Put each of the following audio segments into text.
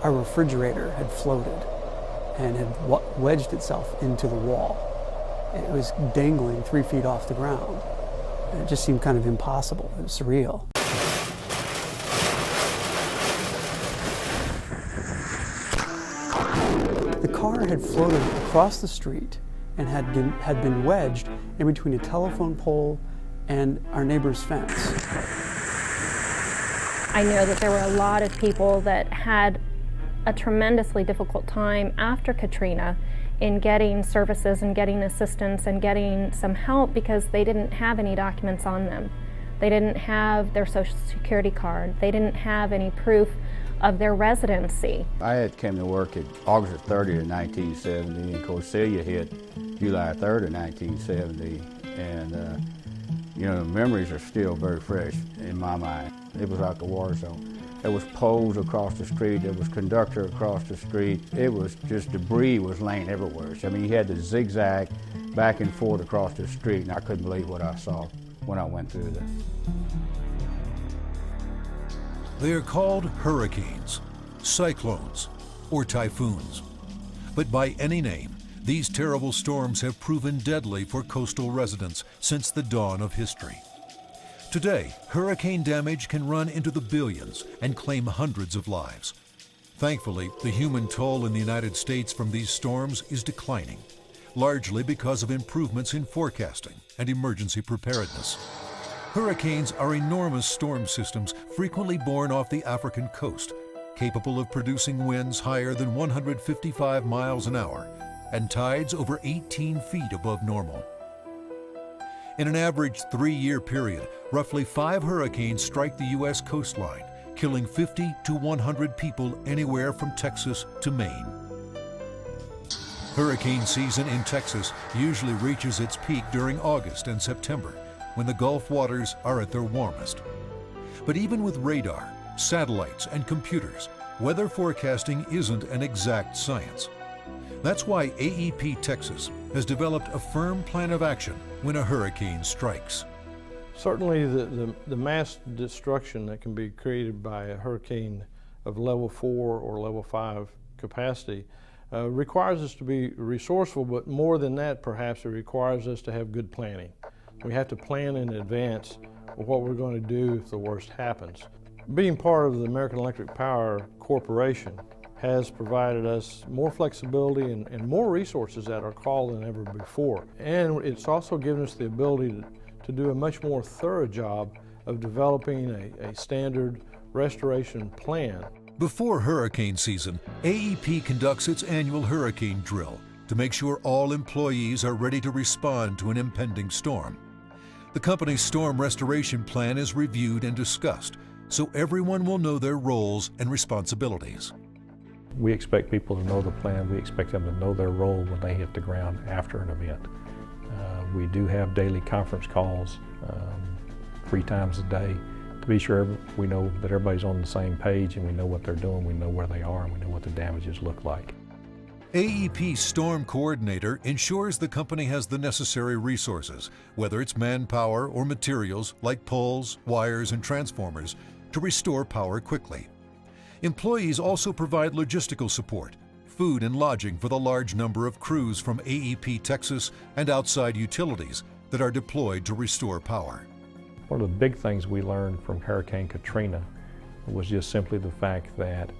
our refrigerator had floated and had wedged itself into the wall. It was dangling 3 feet off the ground. And it just seemed kind of impossible. It was surreal. The car had floated across the street and had been wedged in between a telephone pole and our neighbor's fence. I know that there were a lot of people that had a tremendously difficult time after Katrina in getting services and getting assistance and getting some help because they didn't have any documents on them. They didn't have their Social Security card. They didn't have any proof of their residency. I had came to work at August 30th of 1970, and of course Celia hit July 3rd of 1970, and you know, the memories are still very fresh in my mind. It was like a war zone. There was poles across the street, there was conductor across the street. It was just debris was laying everywhere. So, I mean, you had to zigzag back and forth across the street, and I couldn't believe what I saw when I went through there. They are called hurricanes, cyclones, or typhoons. But by any name, these terrible storms have proven deadly for coastal residents since the dawn of history. Today, hurricane damage can run into the billions and claim hundreds of lives. Thankfully, the human toll in the United States from these storms is declining, largely because of improvements in forecasting and emergency preparedness. Hurricanes are enormous storm systems frequently born off the African coast, capable of producing winds higher than 155 miles an hour and tides over 18 feet above normal. In an average 3-year period, roughly 5 hurricanes strike the U.S. coastline, killing 50 to 100 people anywhere from Texas to Maine. Hurricane season in Texas usually reaches its peak during August and September, when the Gulf waters are at their warmest. But even with radar, satellites, and computers, weather forecasting isn't an exact science. That's why AEP Texas has developed a firm plan of action when a hurricane strikes. Certainly the mass destruction that can be created by a hurricane of level 4 or level 5 capacity requires us to be resourceful, but more than that, perhaps it requires us to have good planning. We have to plan in advance what we're going to do if the worst happens. Being part of the American Electric Power Corporation has provided us more flexibility and more resources at our call than ever before. And it's also given us the ability to do a much more thorough job of developing a standard restoration plan. Before hurricane season, AEP conducts its annual hurricane drill to make sure all employees are ready to respond to an impending storm. The company's storm restoration plan is reviewed and discussed, so everyone will know their roles and responsibilities. We expect people to know the plan. We expect them to know their role when they hit the ground after an event. We do have daily conference calls 3 times a day to be sure we know that everybody's on the same page and we know what they're doing, we know where they are, and we know what the damages look like. AEP Storm Coordinator ensures the company has the necessary resources, whether it's manpower or materials like poles, wires, and transformers, to restore power quickly. Employees also provide logistical support, food and lodging for the large number of crews from AEP Texas and outside utilities that are deployed to restore power. One of the big things we learned from Hurricane Katrina was just simply the fact that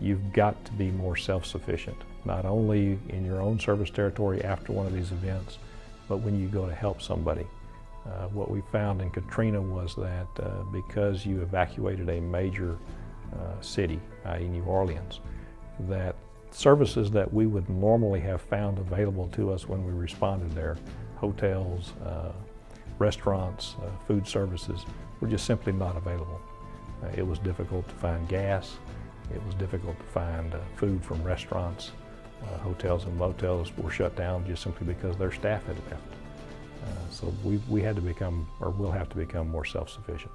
you've got to be more self-sufficient, not only in your own service territory after one of these events, but when you go to help somebody. What we found in Katrina was that because you evacuated a major city, i.e. New Orleans, that services that we would normally have found available to us when we responded there, hotels, restaurants, food services, were just simply not available. It was difficult to find gas. It was difficult to find food from restaurants. Hotels and motels were shut down just simply because their staff had left. So we had to become, or will have to become, more self-sufficient.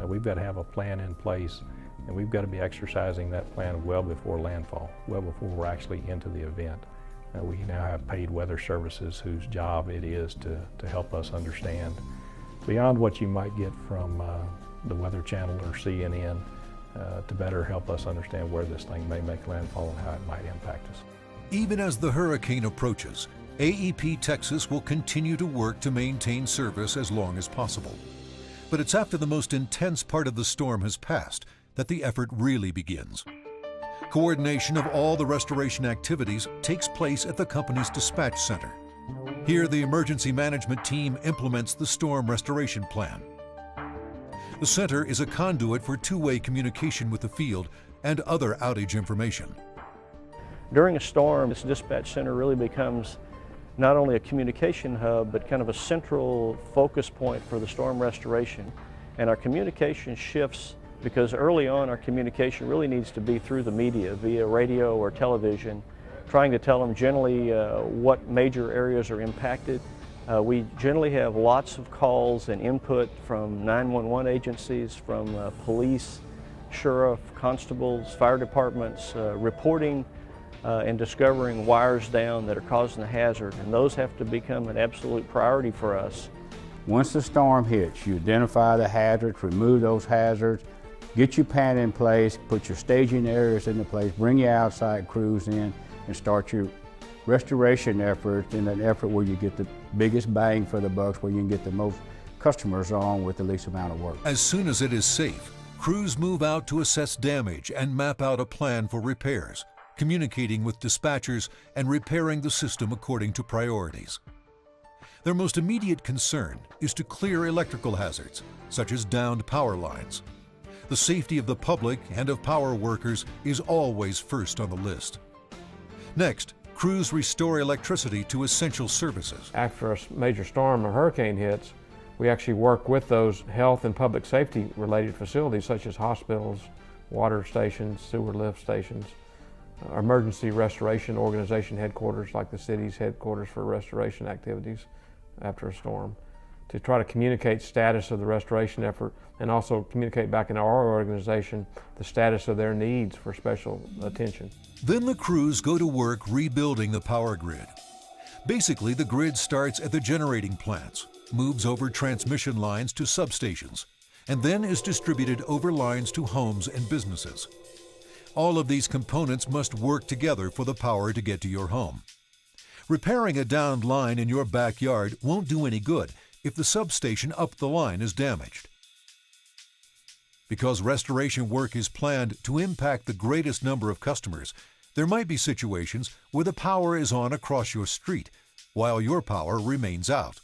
We've got to have a plan in place, and we've got to be exercising that plan well before landfall, well before we're actually into the event. We now have paid weather services whose job it is to help us understand, beyond what you might get from the Weather Channel or CNN, to better help us understand where this thing may make landfall and how it might impact us. Even as the hurricane approaches, AEP Texas will continue to work to maintain service as long as possible. But it's after the most intense part of the storm has passed that the effort really begins. Coordination of all the restoration activities takes place at the company's dispatch center. Here, the emergency management team implements the storm restoration plan. The center is a conduit for two-way communication with the field and other outage information. During a storm, this dispatch center really becomes not only a communication hub, but kind of a central focus point for the storm restoration. And our communication shifts because early on our communication really needs to be through the media, via radio or television, trying to tell them generally what major areas are impacted. We generally have lots of calls and input from 911 agencies, from police, sheriff, constables, fire departments, reporting and discovering wires down that are causing the hazard, and those have to become an absolute priority for us. Once the storm hits, you identify the hazards, remove those hazards, get your plan in place, put your staging areas into place, bring your outside crews in, and start your restoration efforts in an effort where you get the biggest bang for the bucks, where you can get the most customers on with the least amount of work. As soon as it is safe, crews move out to assess damage and map out a plan for repairs, communicating with dispatchers and repairing the system according to priorities. Their most immediate concern is to clear electrical hazards, such as downed power lines. The safety of the public and of power workers is always first on the list. Next, crews restore electricity to essential services. After a major storm or hurricane hits, we actually work with those health and public safety related facilities such as hospitals, water stations, sewer lift stations, emergency restoration organization headquarters like the city's headquarters for restoration activities after a storm, to try to communicate status of the restoration effort and also communicate back in our organization the status of their needs for special attention. Then the crews go to work rebuilding the power grid. Basically, the grid starts at the generating plants, moves over transmission lines to substations, and then is distributed over lines to homes and businesses. All of these components must work together for the power to get to your home. Repairing a downed line in your backyard won't do any good if the substation up the line is damaged. Because restoration work is planned to impact the greatest number of customers, there might be situations where the power is on across your street, while your power remains out.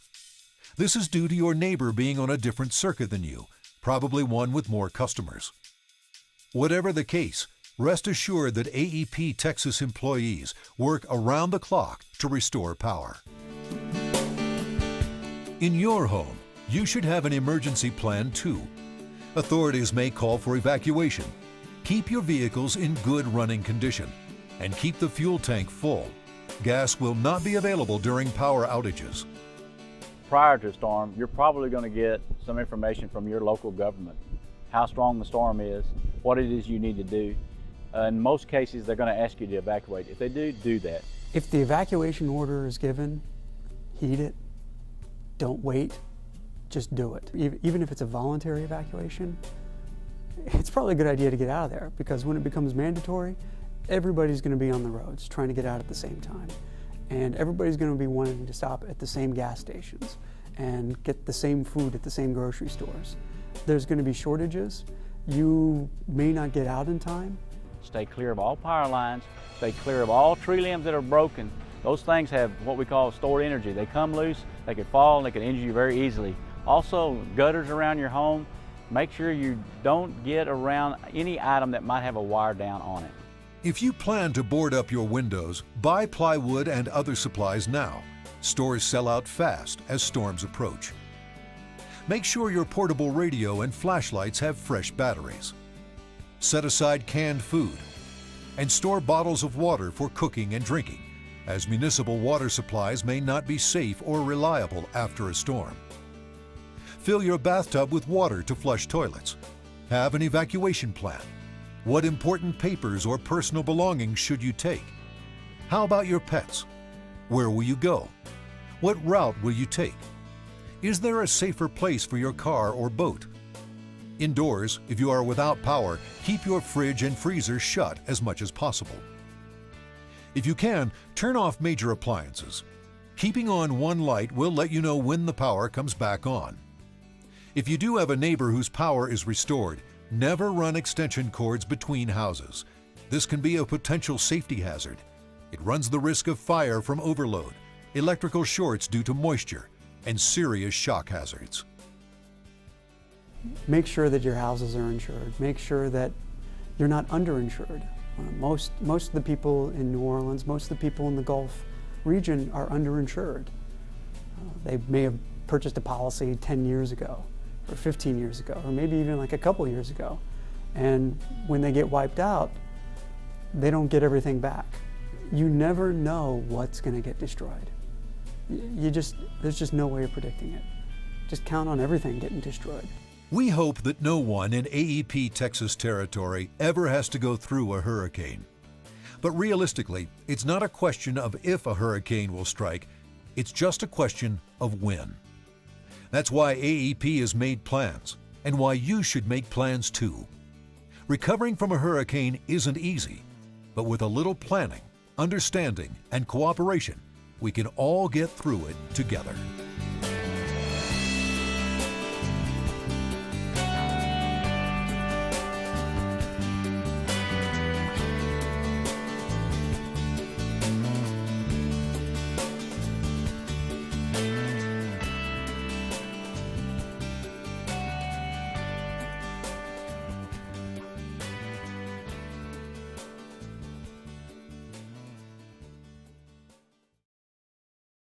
This is due to your neighbor being on a different circuit than you, probably one with more customers. Whatever the case, rest assured that AEP Texas employees work around the clock to restore power. In your home, you should have an emergency plan too. Authorities may call for evacuation. Keep your vehicles in good running condition and keep the fuel tank full. Gas will not be available during power outages. Prior to a storm, you're probably going to get some information from your local government, how strong the storm is, what it is you need to do. In most cases, they're going to ask you to evacuate. If they do, do that. If the evacuation order is given, heed it. Don't wait. Just do it. Even if it's a voluntary evacuation, it's probably a good idea to get out of there, because when it becomes mandatory, everybody's going to be on the roads trying to get out at the same time. And everybody's going to be wanting to stop at the same gas stations and get the same food at the same grocery stores. There's going to be shortages. You may not get out in time. Stay clear of all power lines. Stay clear of all tree limbs that are broken. Those things have what we call stored energy. They come loose, they could fall, and they can injure you very easily. Also, gutters around your home, make sure you don't get around any item that might have a wire down on it. If you plan to board up your windows, buy plywood and other supplies now. Stores sell out fast as storms approach. Make sure your portable radio and flashlights have fresh batteries. Set aside canned food and store bottles of water for cooking and drinking, as municipal water supplies may not be safe or reliable after a storm. Fill your bathtub with water to flush toilets. Have an evacuation plan. What important papers or personal belongings should you take? How about your pets? Where will you go? What route will you take? Is there a safer place for your car or boat? Indoors, if you are without power, keep your fridge and freezer shut as much as possible. If you can, turn off major appliances. Keeping on one light will let you know when the power comes back on. If you do have a neighbor whose power is restored, never run extension cords between houses. This can be a potential safety hazard. It runs the risk of fire from overload, electrical shorts due to moisture, and serious shock hazards. Make sure that your houses are insured. Make sure that you're not underinsured. Most of the people in New Orleans, most of the people in the Gulf region are underinsured. They may have purchased a policy 10 years ago, or 15 years ago, or maybe even like a couple years ago. And when they get wiped out, they don't get everything back. You never know what's going to get destroyed. There's just no way of predicting it. Just count on everything getting destroyed. We hope that no one in AEP Texas territory ever has to go through a hurricane. But realistically, it's not a question of if a hurricane will strike, it's just a question of when. That's why AEP has made plans, and why you should make plans too. Recovering from a hurricane isn't easy, but with a little planning, understanding, and cooperation, we can all get through it together.